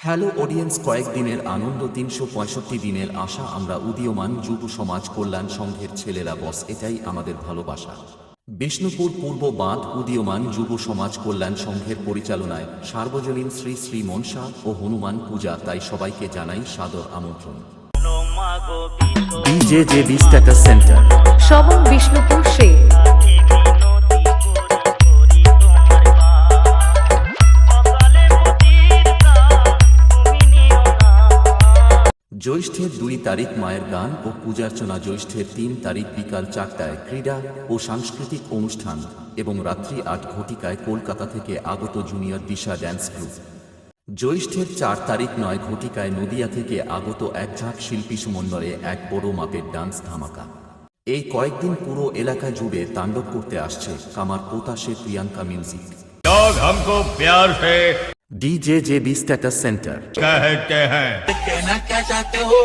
Hello audience, কয়েকদিনের আনন্দ ৩৬৫ দিনের আশা আমরা উদীয়মান যুব সমাজ কল্যাণ সংঘের ছেলেরা বস, এটাই আমাদের ভালোবাসা। বিষ্ণুপুর পূর্ব বাঁধ উদীয়মান যুব সমাজ কল্যাণ সংঘের পরিচালনায় সার্বজনীন শ্রী শ্রী মনসা ও হনুমান পূজা, তাই সবাইকে জানাই সাদর আমন্ত্রণ। বিজেজেবি স্ট্যাটাস সেন্টার সবং বিষ্ণুপুর সে জ্যৈষ্ঠের ২ তারিখ মায়ের গান ও পূজার্চনা, জ্যৈষ্ঠের ৩ তারিখ বিকাল ৪টায় ক্রীড়া ও সাংস্কৃতিক অনুষ্ঠান এবং রাত্রি ৮ ঘটিকায় কলকাতা থেকে আগত জুনিয়র দিশা ড্যান্স গ্রুপ। জ্যৈষ্ঠের ৪ তারিখ ৯ ঘটিকায় নদিয়া থেকে আগত এক ঝাঁক শিল্পী সমন্বয়ে এক বড় মাপের ডান্স ধামাকা। এই কয়েকদিন পুরো এলাকা জুড়ে তাণ্ডব করতে আসছে কামার পোতাশে প্রিয়াঙ্কা মিউজিক। लोग हमको प्यार से ডিজেজেবি স্ট্যাটাস সেন্টার कहते हैं। कहना क्या चाहते हो